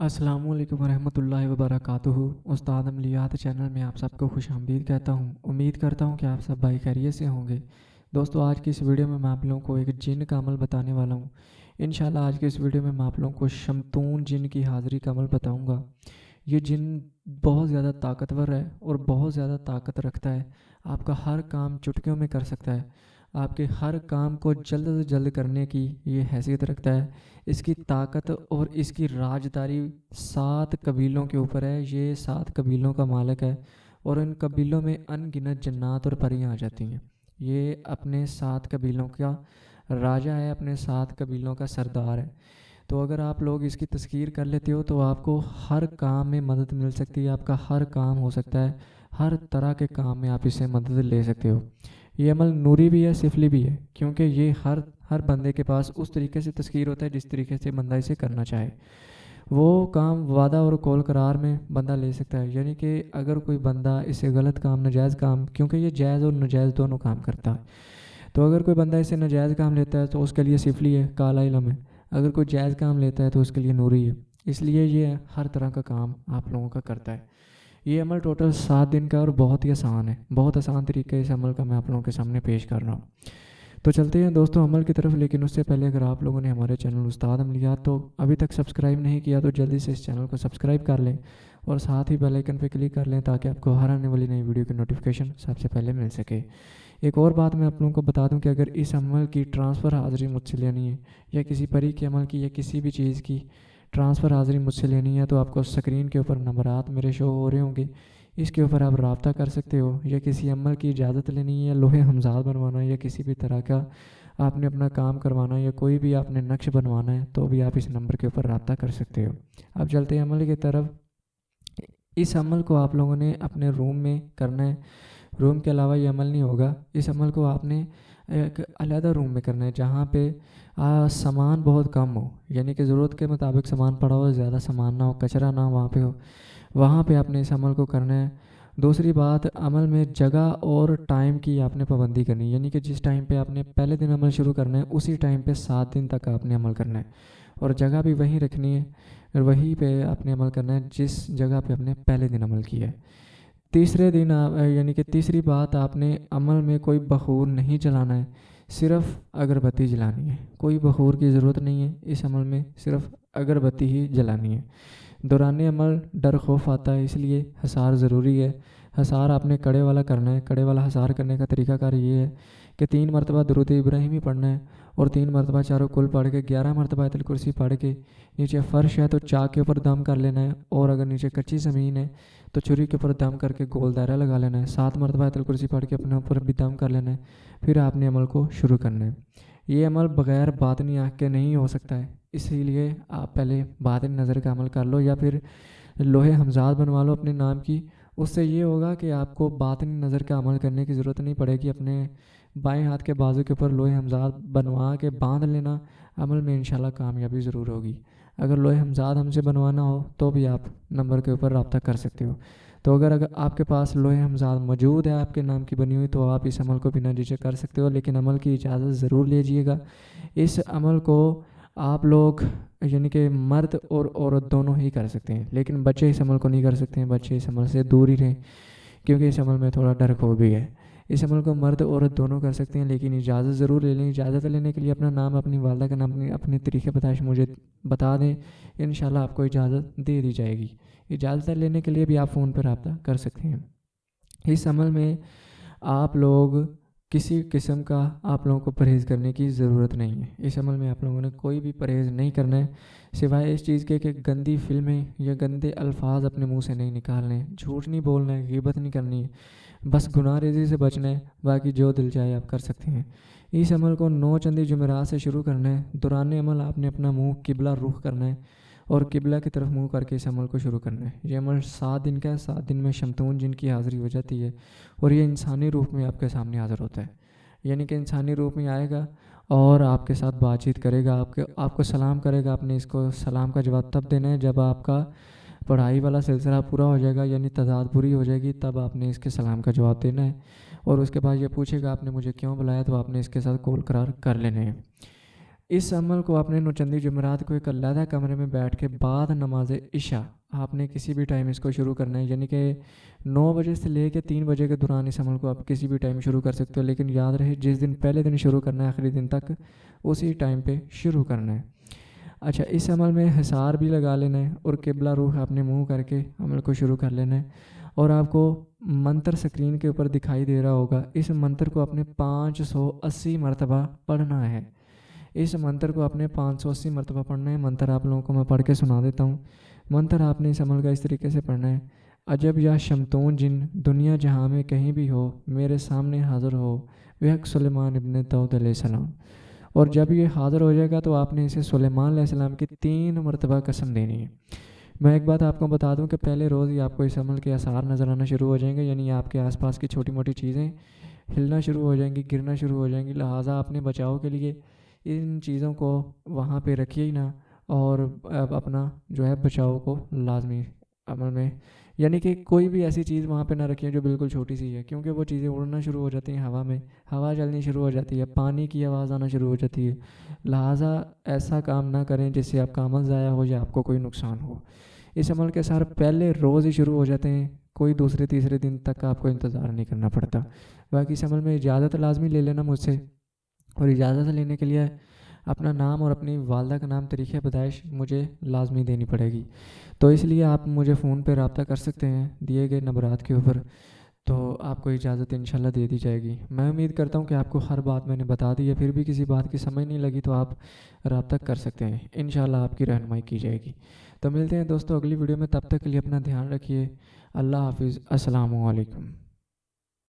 अस्सलामु अलैकुम वरहमतुल्लाहि वबरकातुहू। उस्ताद अमलियात चैनल में आप सबको खुश आमदीद कहता हूँ। उम्मीद करता हूँ कि आप सब भाई खैरियत से होंगे। दोस्तों, आज की इस वीडियो में मैं आप लोगों को एक जिन का अमल बताने वाला हूँ। इंशाल्लाह आज की इस वीडियो में मैं आप लोगों को शमतून जिन की हाज़िरी का अमल बताऊँगा। ये जिन बहुत ज़्यादा ताकतवर है और बहुत ज़्यादा ताकत रखता है। आपका हर काम चुटकियों में कर सकता है। आपके हर काम को जल्द से जल्द करने की ये हैसियत रखता है। इसकी ताकत और इसकी राजदारी 7 कबीलों के ऊपर है। ये 7 कबीलों का मालिक है और इन कबीलों में अनगिनत जन्नात और परियां आ जाती हैं। ये अपने 7 कबीलों का राजा है, अपने 7 कबीलों का सरदार है। तो अगर आप लोग इसकी तस्कीर कर लेते हो तो आपको हर काम में मदद मिल सकती है। आपका हर काम हो सकता है, हर तरह के काम में आप इससे मदद ले सकते हो। ये अमल नूरी भी है, सिफली भी है, क्योंकि ये हर बंदे के पास उस तरीके से तस्कीर होता है जिस तरीके से बंदा इसे करना चाहे। वो काम वादा और कौल करार में बंदा ले सकता है। यानी कि अगर कोई बंदा इसे गलत काम, नाजायज़ काम, क्योंकि ये जायज़ और नाजायज़ दोनों काम करता है, तो अगर कोई बंदा इसे नाजायज़ काम लेता है तो उसके लिए सिफली है, काला इलम है। अगर कोई जायज़ काम लेता है तो उसके लिए नूरी है। इसलिए ये हर तरह का काम आप लोगों का करता है। ये अमल टोटल 7 दिन का और बहुत ही आसान है। बहुत आसान तरीका इस अमल का मैं आप लोगों के सामने पेश कर रहा हूँ। तो चलते हैं दोस्तों अमल की तरफ। लेकिन उससे पहले अगर आप लोगों ने हमारे चैनल उस्ताद अमलियात तो अभी तक सब्सक्राइब नहीं किया तो जल्दी से इस चैनल को सब्सक्राइब कर लें और साथ ही बेल आइकन पर क्लिक कर लें ताकि आपको हर आने वाली नई वीडियो की नोटिफिकेशन सबसे पहले मिल सके। एक और बात मैं आप लोगों को बता दूं कि अगर इस अमल की ट्रांसफ़र हाज़िरी मुझसे लेनी है या किसी परी के अमल की या किसी भी चीज़ की ट्रांसफ़र हाज़िरी मुझसे लेनी है तो आपको स्क्रीन के ऊपर नंबरात मेरे शो हो रहे होंगे। इसके ऊपर आप रब्ता कर सकते हो। या किसी अमल की इजाज़त लेनी है या लोहे हमजाद बनवाना है या किसी भी तरह का आपने अपना काम करवाना है या कोई भी आपने नक्श बनवाना है तो भी आप इस नंबर के ऊपर रब्ता कर सकते हो। अब चलते हैं अमल की तरफ। इस अमल को आप लोगों ने अपने रूम में करना है। रूम के अलावा ये अमल नहीं होगा। इस अमल को आपने एक अलहदा रूम में करना है जहाँ पे सामान बहुत कम हो, यानी कि ज़रूरत के मुताबिक सामान पड़ा हो, ज़्यादा सामान ना हो, कचरा ना वहाँ पे हो। वहाँ पे आपने इस अमल को करना है। दूसरी बात, अमल में जगह और टाइम की आपने पाबंदी करनी है, यानी कि जिस टाइम पे आपने पहले दिन अमल शुरू करना है उसी टाइम पे 7 दिन तक आपने अमल करना है और जगह भी वहीं रखनी है और वहीं पे आपने अमल करना है जिस जगह पे आपने पहले दिन अमल किया है। तीसरे दिन यानी कि तीसरी बात, आपने अमल में कोई बखूर नहीं जलाना है, सिर्फ अगरबत्ती जलानी है। कोई बखूर की ज़रूरत नहीं है इस अमल में, सिर्फ अगरबत्ती ही जलानी है। दौरान अमल डर खौफ आता है, इसलिए हसार ज़रूरी है। हसार आपने कड़े वाला करना है। कड़े वाला हसार करने का तरीकाकार ये है कि 3 मरतबा दुरूद इब्राहिमी पढ़ना है और 3 मरतबा चारों कुल पढ़ के 11 मरतबा आयतुल कुर्सी पढ़ के नीचे फ़र्श है तो चाक के ऊपर दम कर लेना है और अगर नीचे कच्ची ज़मीन है तो छुरी के ऊपर दम करके गोल दायरा लगा लेना है। 7 मरतबा आयतुल कुर्सी पढ़ के अपने ऊपर भी दम कर लेना है। फिर आपने अमल को शुरू करना है। ये अमल बग़ैर बातनी आँख के नहीं हो सकता है, इसीलिए आप पहले बातिनी नज़र का अमल कर लो या फिर लोहे हमजाद बनवा लो अपने नाम की। उससे ये होगा कि आपको बातिनी नज़र का अमल करने की ज़रूरत नहीं पड़ेगी। अपने बाएं हाथ के बाजू के ऊपर लोहे हमजाद बनवा के बांध लेना। अमल में इंशाल्लाह कामयाबी ज़रूर होगी। अगर लोहे हमजाद हमसे बनवाना हो तो भी आप नंबर के ऊपर रब्ता कर सकते हो। तो अगर आपके पास लोहे हमजाद मौजूद है आपके नाम की बनी हुई तो आप इस अमल को बिना झिझक कर सकते हो, लेकिन अमल की इजाज़त ज़रूर लीजिएगा। इस अमल को आप लोग यानी कि मर्द और औरत दोनों ही कर सकते हैं, लेकिन बच्चे इस अमल को नहीं कर सकते हैं। बच्चे इस अमल से दूर ही रहें क्योंकि इस अमल में थोड़ा डर खौफ भी है। इस अमल को मर्द औरत दोनों कर सकते हैं, लेकिन इजाज़त ज़रूर ले लें। इजाज़त लेने के लिए अपना नाम, अपनी वालदा का नाम, अपने तरीक़े बताइश मुझे बता दें, इंशाल्लाह आपको इजाज़त दे दी जाएगी। इजाज़त लेने के लिए भी आप फ़ोन पर रब्ता कर सकते हैं। इस अमल में आप लोग किसी किस्म का आप लोगों को परहेज़ करने की ज़रूरत नहीं है। इस अमल में आप लोगों ने कोई भी परहेज़ नहीं करना है सिवाय इस चीज़ के कि गंदी फिल्में या गंदे अल्फाज अपने मुंह से नहीं निकालने, झूठ नहीं बोलना है, ग़ीबत नहीं करनी है, बस गुनाह रेज़ी से बचना है। बाकी जो दिल चाहे आप कर सकते हैं। इस अमल को 9 चंदी जुमेरात से शुरू करना है। दौरान अमल आपने अपना मुँह किबला रुख करना है और किबला की तरफ मुँह करके इस अमल को शुरू करना है। ये अमल 7 दिन का है। 7 दिन में शमतून जिन की हाज़िरी हो जाती है और ये इंसानी रूप में आपके सामने हाज़िर होता है, यानी कि इंसानी रूप में आएगा और आपके साथ बातचीत करेगा, आपको सलाम करेगा। आपने इसको सलाम का जवाब तब देना है जब आपका पढ़ाई वाला सिलसिला पूरा हो जाएगा, यानी तादाद पूरी हो जाएगी, तब आपने इसके सलाम का जवाब देना है। और उसके बाद ये पूछेगा आपने मुझे क्यों बुलाया, तो आपने इसके साथ कॉल करार कर लेने हैं। اس عمل کو آپ نے نوچندی جمعرات کو ایک علیحدہ کمرے میں بیٹھ کے بعد نماز عشاء آپ نے کسی بھی ٹائم اس کو شروع کرنا ہے، یعنی کہ 9 بجے سے لے کے 3 بجے کے دوران اس عمل کو آپ کسی بھی ٹائم شروع کر سکتے ہو، لیکن یاد رہے جس دن پہلے دن شروع کرنا ہے آخری دن تک اسی ٹائم پہ شروع کرنا ہے۔ اچھا، اس عمل میں حصار بھی لگا لینا ہے اور قبلہ رخ اپنے منہ کر کے عمل کو شروع کر لینا ہے، اور آپ کو منتر سکرین کے اوپر دکھائی دے رہا ہوگا، اس منتر کو اپنے 580 مرتبہ پڑھنا ہے۔ اس منتر کو اپنے 580 مرتبہ پڑھنا ہے۔ منتر آپ لوگوں کو میں پڑھ کے سنا دیتا ہوں۔ منتر آپ نے اس عمل کا اس طریقے سے پڑھنا ہے: عجب یا شمتون جن دنیا جہاں میں کہیں بھی ہو، میرے سامنے حاضر ہو، وہ سلیمان ابن داؤد علیہ السلام۔ اور جب یہ حاضر ہو جائے گا تو آپ نے اسے سلیمان علیہ السلام کی 3 مرتبہ قسم دینی ہے۔ میں ایک بات آپ کو بتا دوں کہ پہلے روز ہی آپ کو اس عمل کے آثار نظر آنا شروع ہو جائیں گے، یعنی آپ کے آس پاس کی چھوٹی موٹی چیزیں ہلنا شروع ہو جائیں گی، گرنا شروع ہو جائیں گی، لہٰذا اپنے بچاؤ کے لیے ان چیزوں کو وہاں پہ رکھیے ہی نہ، اور اپنا جو ہے بچاؤ کو لازمی عمل میں، یعنی کہ کوئی بھی ایسی چیز وہاں پہ نہ رکھیں جو بالکل چھوٹی سی ہے، کیونکہ وہ چیزیں اڑنا شروع ہو جاتی ہیں ہوا میں، ہوا چلنی شروع ہو جاتی ہے، پانی کی آواز آنا شروع ہو جاتی ہے، لہٰذا ایسا کام نہ کریں جس سے آپ کا عمل ضائع ہو یا آپ کو کوئی نقصان ہو۔ اس عمل کے ساتھ پہلے روز ہی شروع ہو جاتے ہیں، کوئی دوسرے تیسرے دن تک آپ کو انتظار نہیں کرنا پڑتا۔ باقی اس عمل میں اجازت لازمی لے لینا مجھ سے، اور اجازت لینے کے لیے اپنا نام اور اپنی والدہ کا نام تاریخ پیدائش مجھے لازمی دینی پڑے گی، تو اس لیے آپ مجھے فون پہ رابطہ کر سکتے ہیں دیے گئے نمبرات کے اوپر، تو آپ کو اجازت انشاءاللہ دے دی جائے گی۔ میں امید کرتا ہوں کہ آپ کو ہر بات میں نے بتا دی ہے، پھر بھی کسی بات کی سمجھ نہیں لگی تو آپ رابطہ کر سکتے ہیں، انشاءاللہ آپ کی رہنمائی کی جائے گی۔ تو ملتے ہیں دوستو اگلی ویڈیو میں، تب تک کے لیے اپنا دھیان رکھیے۔ اللہ حافظ، السلام علیکم۔